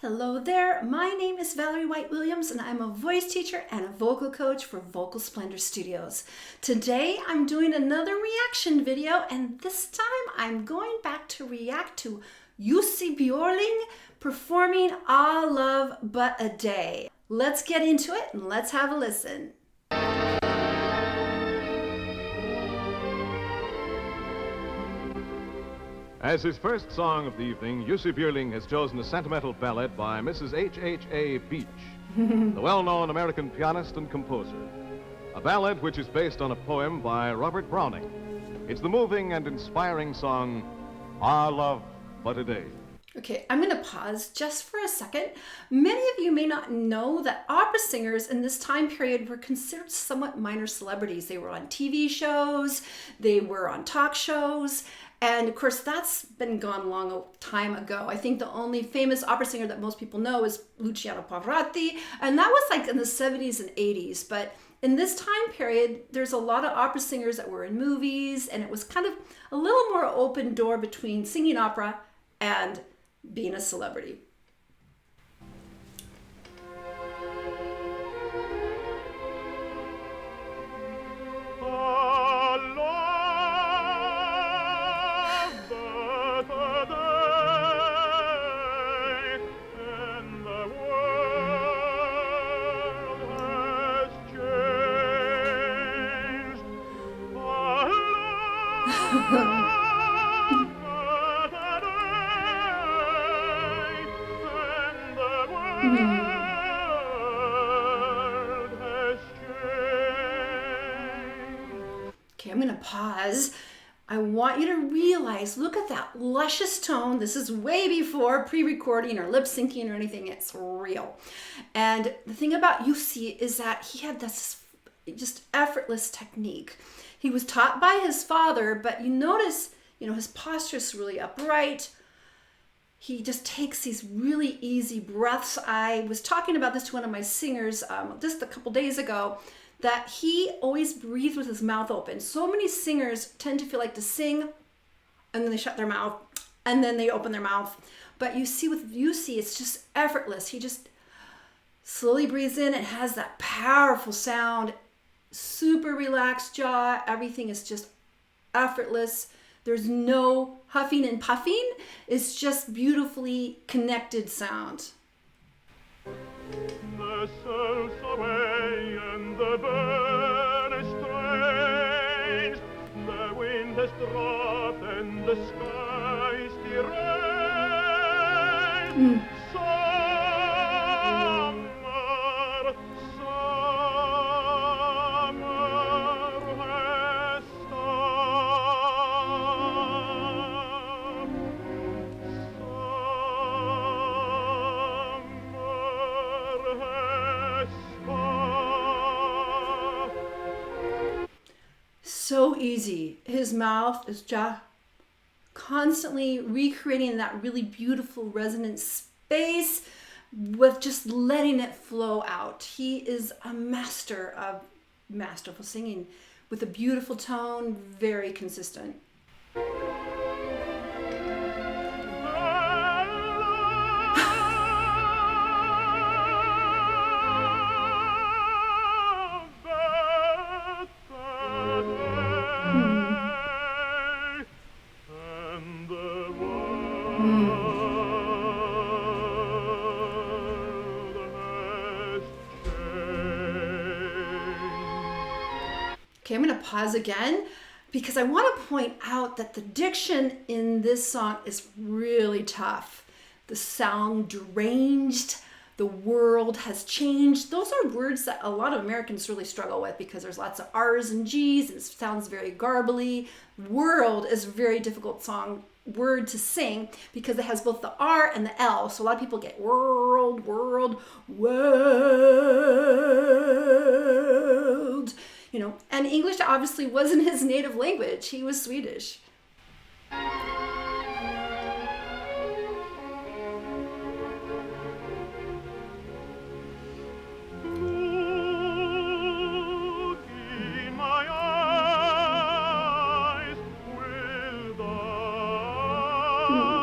Hello there, my name is Valerie White Williams and I'm a voice teacher and a vocal coach for Vocal Splendor Studios. Today I'm doing another reaction video and this time I'm going back to react to Jussi Björling performing All Love But a Day. Let's get into it and let's have a listen. As his first song of the evening, Jussi Björling has chosen a sentimental ballad by Mrs. H.H.A. Beach, the well-known American pianist and composer. A ballad which is based on a poem by Robert Browning. It's the moving and inspiring song, All Love But a Day. Okay, I'm going to pause just for a second. Many of you may not know that opera singers in this time period were considered somewhat minor celebrities. They were on TV shows, they were on talk shows, and of course that's been gone a long time ago. I think the only famous opera singer that most people know is Luciano Pavarotti, and that was like in the 70s and 80s. But in this time period, there's a lot of opera singers that were in movies, and it was kind of a little more open door between singing opera and being a celebrity. Okay, I'm going to pause. I want you to realize, look at that luscious tone. This is way before pre-recording or lip syncing or anything. It's real. And the thing about Jussi is that he had this just effortless technique. He was taught by his father, but you notice, his posture is really upright. He just takes these really easy breaths. I was talking about this to one of my singers just a couple days ago, that he always breathes with his mouth open. So many singers tend to feel like to sing and then they shut their mouth and then they open their mouth. But you see with Jussi, it's just effortless. He just slowly breathes in and has that powerful sound, super relaxed jaw. Everything is just effortless. There's no huffing and puffing. It's just beautifully connected sound. The souls away and the bird is strange. The wind has dropped and the sky is deranged. Summer, summer has stopped. So easy. His mouth is just constantly recreating that really beautiful resonant space with just letting it flow out. He is a master of masterful singing with a beautiful tone, very consistent. Okay, I'm going to pause again because I want to point out that the diction in this song is really tough. The sound deranged, the world has changed. Those are words that a lot of Americans really struggle with because there's lots of R's and G's and it sounds very garbly. World is a very difficult word to sing because it has both the R and the L. So a lot of people get world, world, world. And English obviously wasn't his native language. He was Swedish. Will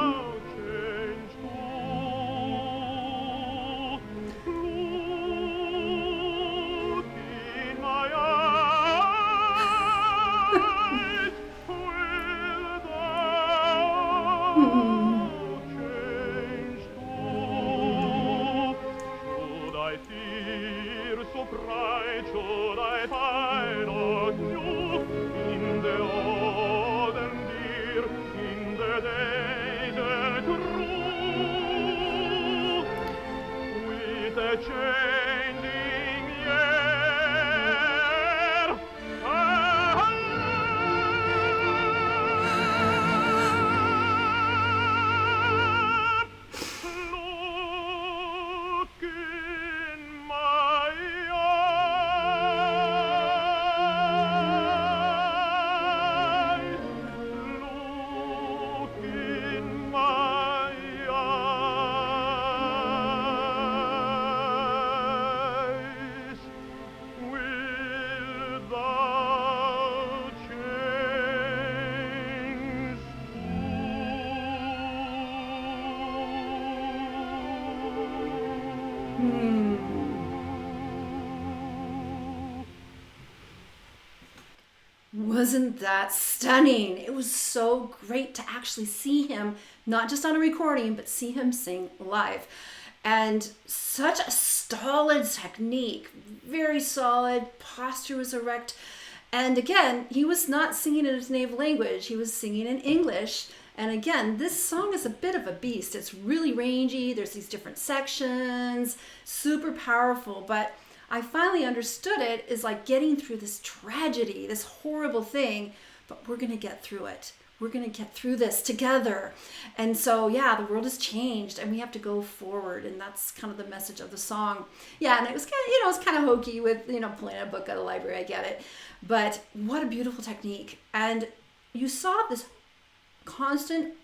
thou change to? 'Cause the world has changed. The wind has dropped and the sky is deranged. Summer, summer has stopped. Summer, summer has stopped. Summer, summer has stopped. Summer, summer has stopped. Summer, summer has stopped. Summer, summer has stopped. Wasn't that stunning? It was so great to actually see him, not just on a recording, but see him sing live. And such a solid technique, very solid, posture was erect. And again, he was not singing in his native language, he was singing in English. And again, this song is a bit of a beast. It's really rangy, there's these different sections, super powerful, but I finally understood it is like getting through this tragedy, this horrible thing, but we're gonna get through it. We're gonna get through this together. And so, yeah, the world has changed and we have to go forward. And that's kind of the message of the song. Yeah, and it was kind of, it's kind of hokey with, pulling a book out of the library, I get it. But what a beautiful technique. And you saw this constant,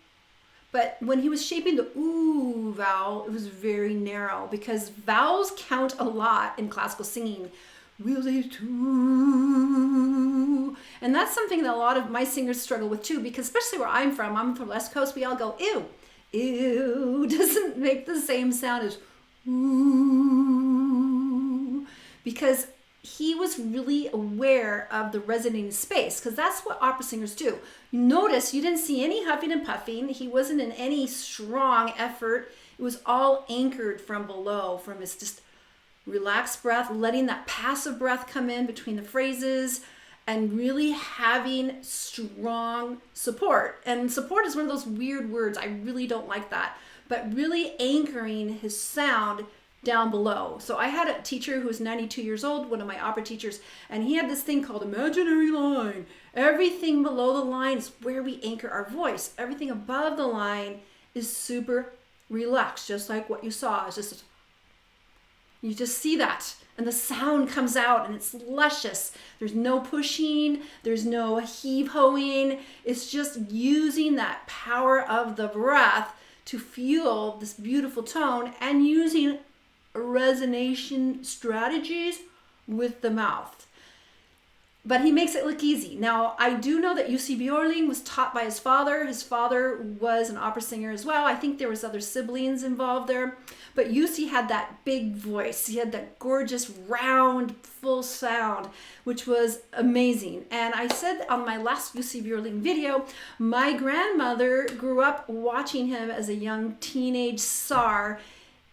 but when he was shaping the ooh vowel, it was very narrow because vowels count a lot in classical singing. Really too. And that's something that a lot of my singers struggle with too, because especially where I'm from the West Coast, we all go ew. Ew doesn't make the same sound as ooh, because he was really aware of the resonating space, because that's what opera singers do. You notice you didn't see any huffing and puffing. He wasn't in any strong effort. It was all anchored from below, from his just relaxed breath, letting that passive breath come in between the phrases, and really having strong support. And support is one of those weird words. I really don't like that. But really anchoring his sound down below. So I had a teacher who was 92 years old, one of my opera teachers, and he had this thing called imaginary line. Everything below the line is where we anchor our voice. Everything above the line is super relaxed, just like what you saw. It's just, you just see that. And the sound comes out and it's luscious. There's no pushing, there's no heave-hoing. It's just using that power of the breath to fuel this beautiful tone and using resonation strategies with the mouth. But he makes it look easy. Now, I do know that Jussi Björling was taught by his father. His father was an opera singer as well. I think there was other siblings involved there. But Jussi had that big voice. He had that gorgeous, round, full sound, which was amazing. And I said on my last Jussi Björling video, my grandmother grew up watching him as a young teenage czar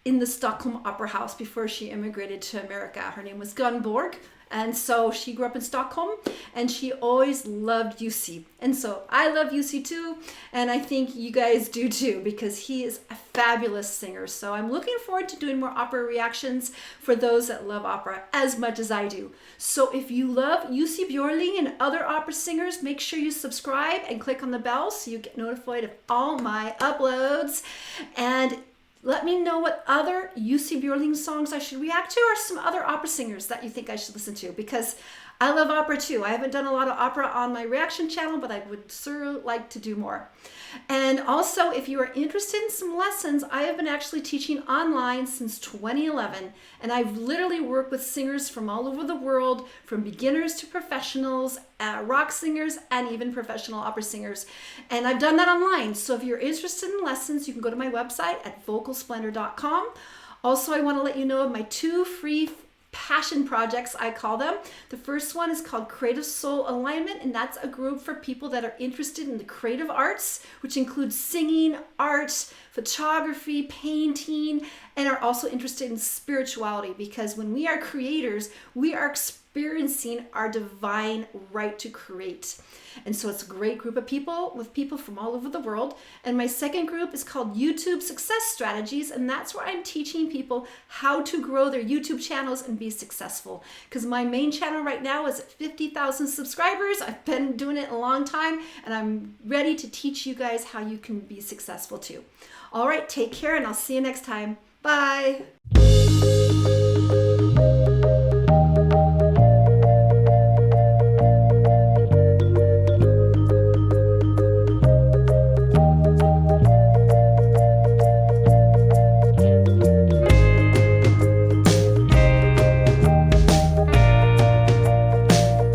in the Stockholm Opera House before she immigrated to America. Her name was Gunborg. And so she grew up in Stockholm and she always loved Jussi. And so I love Jussi too. And I think you guys do too, because he is a fabulous singer. So I'm looking forward to doing more opera reactions for those that love opera as much as I do. So if you love Jussi Björling and other opera singers, make sure you subscribe and click on the bell so you get notified of all my uploads. And let me know what other Jussi Björling songs I should react to, or some other opera singers that you think I should listen to, because I love opera too. I haven't done a lot of opera on my reaction channel, but I would sure like to do more. And also, if you are interested in some lessons, I have been actually teaching online since 2011, and I've literally worked with singers from all over the world, from beginners to professionals, rock singers, and even professional opera singers. And I've done that online. So if you're interested in lessons, you can go to my website at vocalsplendor.com. Also, I want to let you know of my 2 free passion projects, I call them. The first one is called Creative Soul Alignment, and that's a group for people that are interested in the creative arts, which includes singing, art, photography, painting, and are also interested in spirituality, because when we are creators, we are experiencing our divine right to create. And so it's a great group of people, with people from all over the world. And my second group is called YouTube Success Strategies, and that's where I'm teaching people how to grow their YouTube channels and be successful. Because my main channel right now is at 50,000 subscribers. I've been doing it a long time, and I'm ready to teach you guys how you can be successful too. All right, take care, and I'll see you next time. Bye.